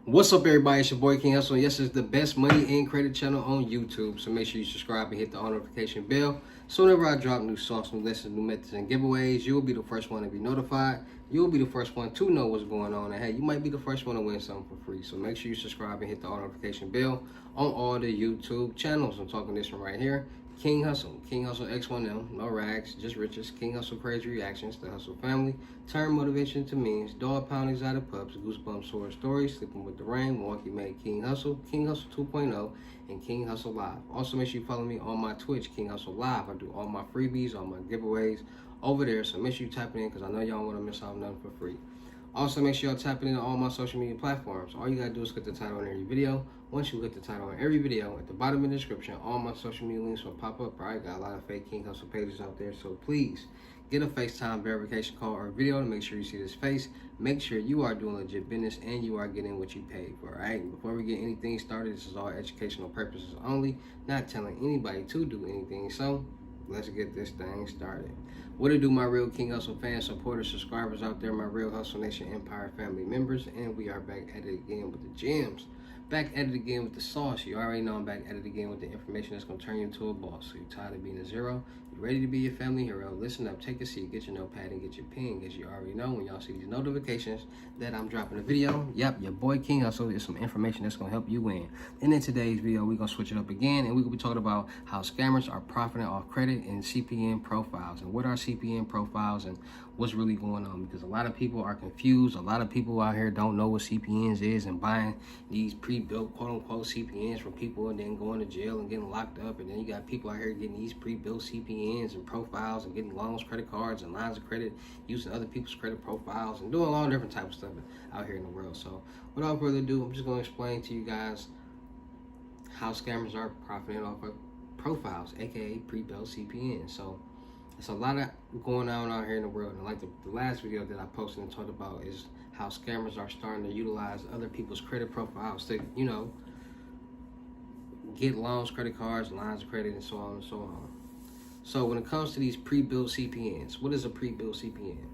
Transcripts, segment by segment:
What's up, everybody? It's your boy King Hustle. Yes, it's the best money and credit channel on YouTube. So make sure you subscribe and hit the notification bell. So whenever I drop new songs, new lessons, new methods, and giveaways, you'll be the first one to be notified. You'll be the first one to know what's going on. And hey, you might be the first one to win something for free. So make sure you subscribe and hit the notification bell on all the YouTube channels. I'm talking this one right here. King Hustle X1M, no rags, just riches. King Hustle crazy reactions, the Hustle family. Turn motivation to memes, dog pound exotic pups, goosebumps horror stories, sleeping with the rain. Milwaukee made King Hustle 2.0, and King Hustle Live. Also make sure you follow me on my Twitch, King Hustle Live. I do all my freebies, all my giveaways over there. So make sure you tap it in because I know y'all want to miss out on nothing for free. Also, make sure y'all tap it in on all my social media platforms. All you gotta do is click the title on every video. Once you click the title on every video, at the bottom of the description, all my social media links will pop up. I got a lot of fake King Hustle pages out there, so please get a FaceTime verification call or video to make sure you see this face. Make sure you are doing legit business and you are getting what you paid for, all right? Before we get anything started, this is all educational purposes only, not telling anybody to do anything. So let's get this thing started. What it do, my real King Hustle fans, supporters, subscribers out there, my real Hustle Nation Empire family members, and we are back at it again with the gems. Back at it again with the sauce. You already know I'm back at it again with the information that's going to turn you into a boss. So you're tired of being a zero? You ready to be your family hero? Listen up, take a seat, get your notepad, and get your pen. As you already know, when y'all see these notifications that I'm dropping a video, yep, your boy King Hustle is some information that's going to help you win. And in today's video, we're going to switch it up again, and we're going to be talking about how scammers are profiting off credit and CPN profiles. And what are CPN profiles and what's really going on, because a lot of people are confused. A lot of people out here don't know what CPNs is and buying these pre-built quote-unquote CPNs from people and then going to jail and getting locked up. And then you got people out here getting these pre-built CPNs and profiles and getting loans, credit cards, and lines of credit using other people's credit profiles and doing a lot of different types of stuff out here in the world. So without further ado, I'm just going to explain to you guys how scammers are profiting off of profiles, aka pre-built CPNs. So it's a lot of going on out here in the world. And like the last video that I posted and talked about is how scammers are starting to utilize other people's credit profiles to, you know, get loans, credit cards, lines of credit, and so on and so on. So when it comes to these pre-built CPNs, what is a pre-built CPN?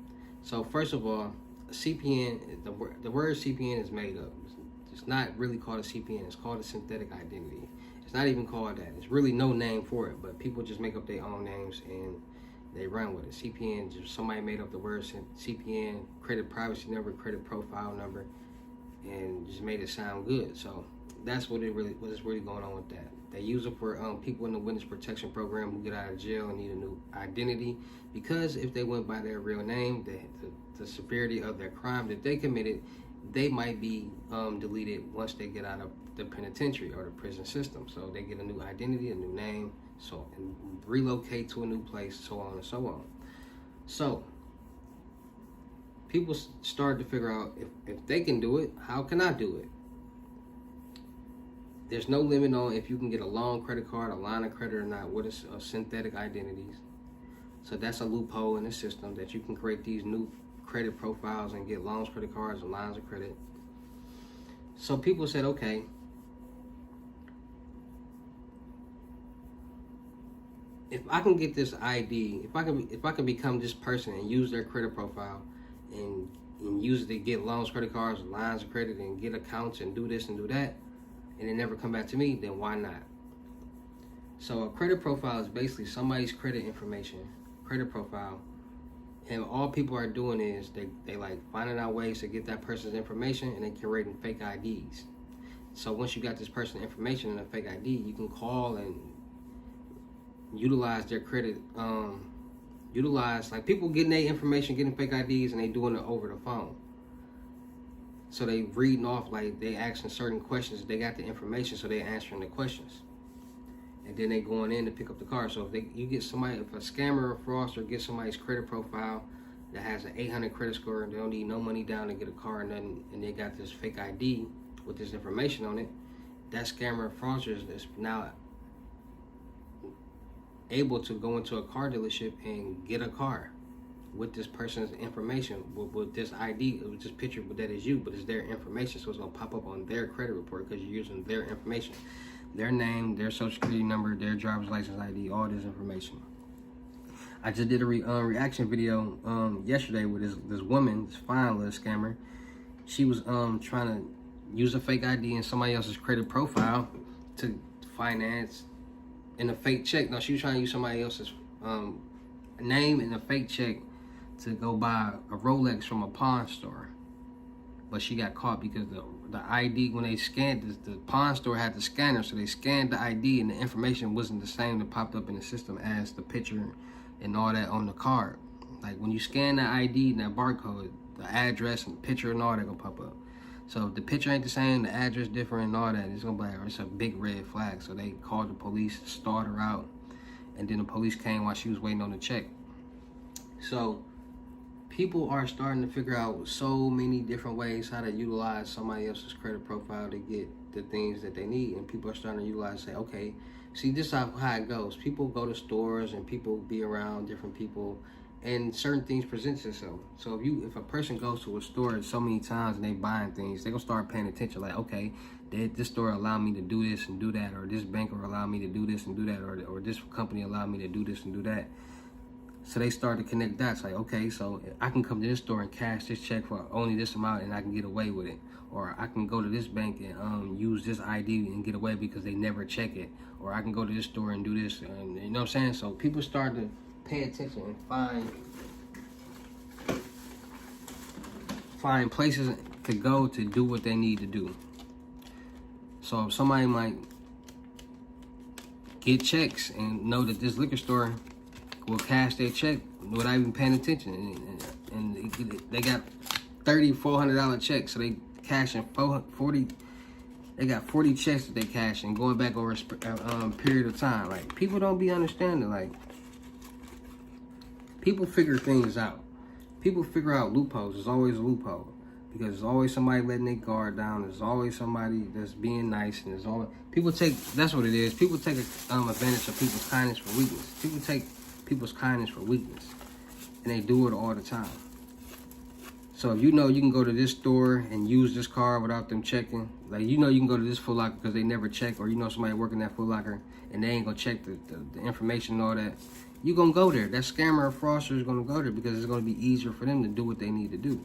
So first of all, a CPN, the word CPN is made up. It's not really called a CPN. It's called a synthetic identity. It's not even called that. There's really no name for it, but people just make up their own names and they run with it. CPN, just somebody made up the word CPN, credit privacy number, credit profile number, and just made it sound good. So that's what is really going on with that. They use it for people in the witness protection program who get out of jail and need a new identity, because if they went by their real name, the severity of their crime that they committed, they might be deleted once they get out of the penitentiary or the prison system. So they get a new identity, a new name, so and relocate to a new place, so on and so on. So people start to figure out, if they can do it, how can I do it? There's no limit on if you can get a loan, credit card, a line of credit or not. What is synthetic identities? So that's a loophole in the system, that you can create these new credit profiles and get loans, credit cards, and lines of credit. So people said, okay, if I can get this ID, if I can become this person and use their credit profile and use it to get loans, credit cards, lines of credit, and get accounts and do this and do that, and it never come back to me, then why not? So a credit profile is basically somebody's credit information, credit profile, and all people are doing is they like finding out ways to get that person's information and then creating fake IDs. So once you got this person's information and a fake ID, you can call and utilize their credit, like people getting their information, getting fake IDs, and they doing it over the phone. So they reading off, like they asking certain questions. They got the information, so they answering the questions, and then they going in to pick up the car. So if you get somebody, if a scammer or fraudster gets somebody's credit profile that has an 800 credit score and they don't need no money down to get a car or nothing, and they got this fake ID with this information on it, that scammer or fraudster is now able to go into a car dealership and get a car with this person's information, with this ID, with this picture, but that is you, but it's their information, so it's gonna pop up on their credit report because you're using their information, their name, their social security number, their driver's license ID, all this information. I just did a reaction video yesterday with this woman, this fine little scammer. She was trying to use a fake ID and somebody else's credit profile to finance in a fake check. No, she was trying to use somebody else's name in a fake check to go buy a Rolex from a pawn store. But she got caught because the ID, when they scanned this, the pawn store had the scanner, so they scanned the ID and the information wasn't the same that popped up in the system as the picture and all that on the card. Like when you scan that ID and that barcode, the address and the picture and all that gonna pop up. So if the picture ain't the same, the address different and all that, it's gonna be like, it's a big red flag. So they called the police, stalled her out, and then the police came while she was waiting on the check. So people are starting to figure out so many different ways how to utilize somebody else's credit profile to get the things that they need. And people are starting to utilize, say, okay, see, this is how it goes. People go to stores and people be around different people, and certain things present itself. So if a person goes to a store so many times and they buying things, they gonna start paying attention. Like, okay, this store allow me to do this and do that, or this bank will allow me to do this and do that, or this company allow me to do this and do that. So they start to connect dots. Like, okay, so I can come to this store and cash this check for only this amount and I can get away with it. Or I can go to this bank and use this ID and get away because they never check it. Or I can go to this store and do this. And you know what I'm saying? So people start to pay attention and find places to go to do what they need to do. So if somebody might get checks and know that this liquor store will cash their check without even paying attention, and they got $400 checks, so they cashing 40. They got 40 checks that they cash and going back over a period of time. Like, people don't be understanding. Like, people figure things out. People figure out loopholes. There's always a loophole because there's always somebody letting their guard down. There's always somebody that's being nice, and there's always people take. That's what it is. People take advantage of people's kindness for weakness. People take people's kindness for weakness, and they do it all the time. So if you know you can go to this store and use this card without them checking, like, you know you can go to this Foot Locker because they never check, or you know somebody working that Foot Locker and they ain't gonna check the information and all that, you gonna go there. That scammer or fraudster is gonna go there because it's gonna be easier for them to do what they need to do.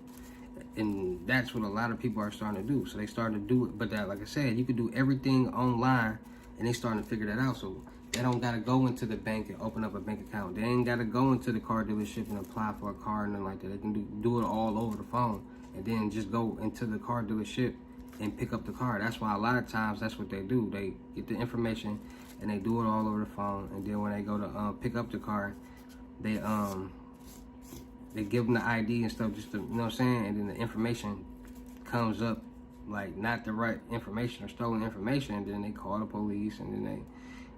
And that's what a lot of people are starting to do. So they starting to do it, but that, like I said, you can do everything online, and they starting to figure that out. So they don't gotta go into the bank and open up a bank account. They ain't gotta go into the car dealership and apply for a car and nothing like that. They can do it all over the phone, and then just go into the car dealership and pick up the car. That's why a lot of times that's what they do. They get the information and they do it all over the phone. And then when they go to pick up the car, they give them the ID and stuff, just to, you know what I'm saying. And then the information comes up like not the right information or stolen information. And then they call the police, and then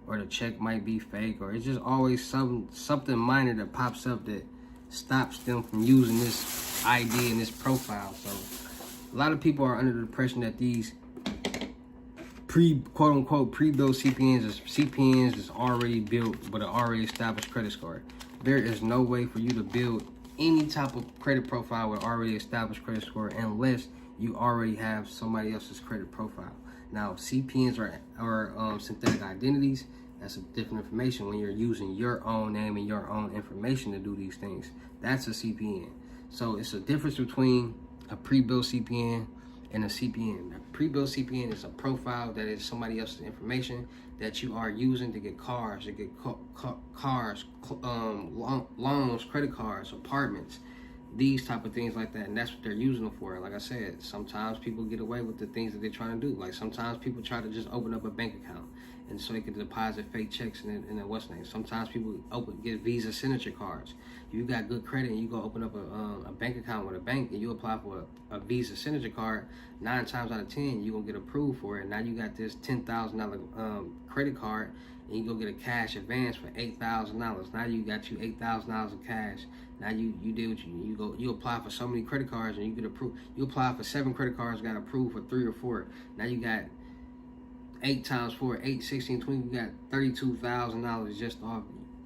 or the check might be fake, or it's just always something minor that pops up that stops them from using this ID and this profile. So a lot of people are under the impression that these quote unquote pre-built CPNs is already built with an already established credit score. There is no way for you to build any type of credit profile with already established credit score unless you already have somebody else's credit profile. Now, CPNs are synthetic identities. That's a different information. When you're using your own name and your own information to do these things, that's a CPN. So it's a difference between a pre-built CPN and a CPN. A pre-built CPN is a profile that is somebody else's information that you are using to get cars, to get loans, credit cards, apartments, these type of things like that. And that's what they're using them for. Like I said, sometimes people get away with the things that they're trying to do. Like sometimes people try to just open up a bank account and so they can deposit fake checks and then what's name. Sometimes people get Visa signature cards. You got good credit and you go open up a bank account with a bank and you apply for a Visa signature card. 9 times out of 10 you're gonna get approved for it. Now you got this $10,000 credit card and you go get a cash advance for $8,000. Now you got you $8,000 of cash. Now you do what you apply for so many credit cards and you get approved. You apply for 7 credit cards, got approved for 3 or 4. Now you got 8 times 4, 8, 16, 20. You got $32,000 just off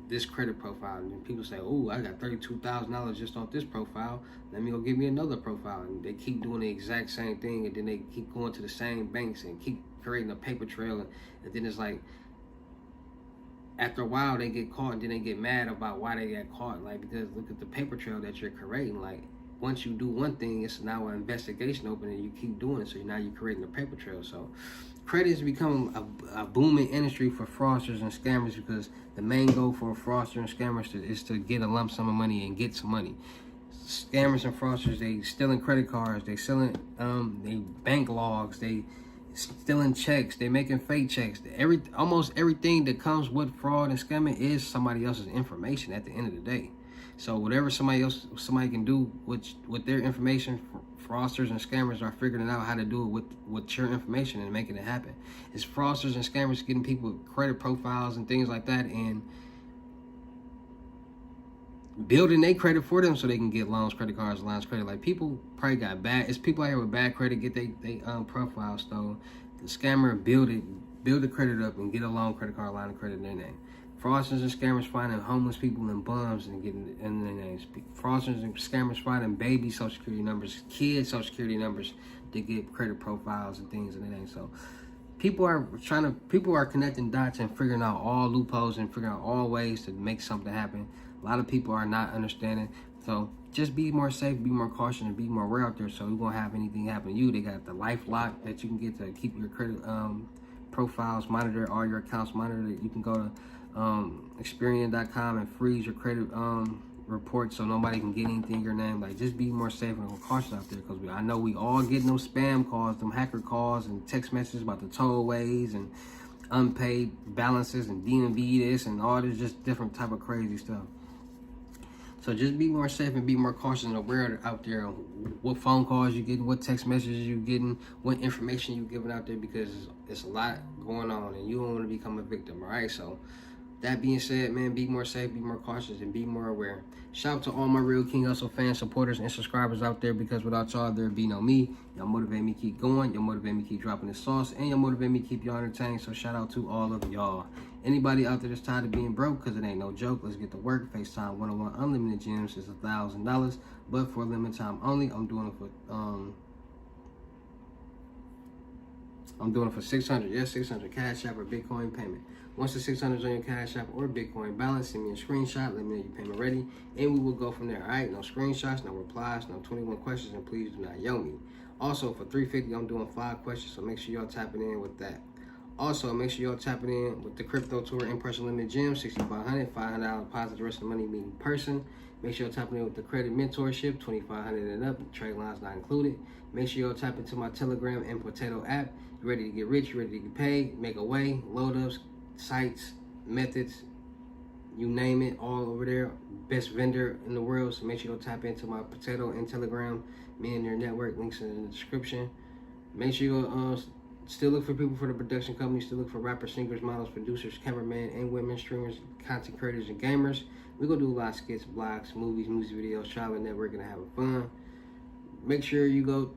this credit profile. And then people say, "Oh, I got $32,000 just off this profile. Let me go give me another profile." And they keep doing the exact same thing, and then they keep going to the same banks and keep creating a paper trail. And then it's like, after a while they get caught and then they get mad about why they got caught. Like, because look at the paper trail that you're creating. Like, once you do one thing, it's now an investigation open, and you keep doing it. So now you're creating a paper trail. So credit is becoming a booming industry for fraudsters and scammers, because the main goal for a fraudster and scammers is to get a lump sum of money and get some money. Scammers and fraudsters, they stealing credit cards, they stealing they bank logs, they stealing checks, they making fake checks. Almost everything that comes with fraud and scamming is somebody else's information at the end of the day. So whatever somebody can do with their information, fraudsters and scammers are figuring out how to do it with your information and making it happen. It's fraudsters and scammers getting people credit profiles and things like that, and building their credit for them so they can get loans, credit cards, lines of credit. Like, people probably got it's people out here with bad credit, get they profiles stolen. The scammer build the credit up and get a loan, credit card, line of credit in their name. Fraudsters and scammers finding homeless people and bums and getting in their names. Fraudsters and scammers finding baby social security numbers, kids social security numbers to get credit profiles and things in their name. So people are connecting dots and figuring out all loopholes and figuring out all ways to make something happen. A lot of people are not understanding. So just be more safe, be more cautious, and be more aware out there, so you won't have anything happen to you. They got the LifeLock that you can get to keep your credit profiles monitored, all your accounts monitored. You can go to Experian.com and freeze your credit report so nobody can get anything in your name. Like, just be more safe and cautious out there, because I know we all getting those spam calls, them hacker calls, and text messages about the tollaways and unpaid balances and DMV this and all this, just different type of crazy stuff. So just be more safe and be more cautious and aware out there what phone calls you getting, what text messages you getting, what information you giving out there, because it's a lot going on and you don't want to become a victim. All right, so that being said, man, be more safe, be more cautious, and be more aware. Shout out to all my real King Hustle fans, supporters, and subscribers out there, because without y'all, there'd be no me. Y'all motivate me to keep going. Y'all motivate me to keep dropping the sauce. And y'all motivate me to keep y'all entertained. So shout out to all of y'all. Anybody out there that's tired of being broke, because it ain't no joke, let's get to work. FaceTime 101 Unlimited Gems is $1,000, but for a limited time only. I'm doing it for 600. Yes, 600 Cash App or Bitcoin payment. Once the 600 is on your Cash App or Bitcoin balance, send me a screenshot. Let me know your payment ready, and we will go from there. All right, no screenshots, no replies, no 21 questions, and please do not yo me. Also, for $350, I'm doing 5 questions, so make sure y'all tapping in with that. Also, make sure y'all tapping in with the Crypto Tour in-person limited gym, $6,500, $500 deposit, the rest of the money meeting person. Make sure y'all tapping in with the credit mentorship, $2,500 and up, trade lines not included. Make sure y'all tap into my Telegram and Potato app. You ready to get rich, you ready to get paid, make a way, load ups, sites, methods, you name it, all over there. Best vendor in the world, so make sure you'll tap into my Potato and Telegram, me and their network, links in the description. Make sure you'll still look for people for the production company, still look for rappers, singers, models, producers, cameramen, and women, streamers, content creators, and gamers. We're going to do a lot of skits, blogs, movies, music videos, traveling, networking, and having fun. Make sure you go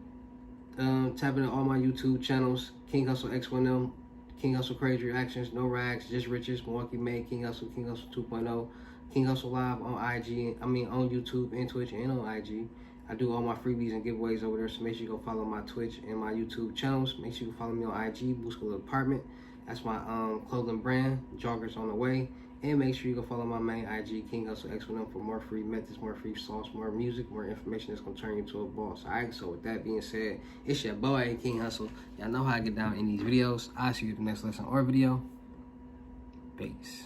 tap into all my YouTube channels, King Hustle X1M, King Hustle Crazy Reactions, No Rags, Just Riches, Milwaukee Made, King Hustle 2.0, King Hustle Live on on YouTube and Twitch and on IG. I do all my freebies and giveaways over there, so make sure you go follow my Twitch and my YouTube channels. Make sure you follow me on IG, Blue School Apartment. That's my clothing brand, Joggers on the way. And make sure you go follow my main IG, King Hustle X1M, for more free methods, more free sauce, more music, more information that's going to turn you into a boss. Alright, so with that being said, it's your boy, King Hustle. Y'all know how I get down in these videos. I'll see you in the next lesson or video. Peace.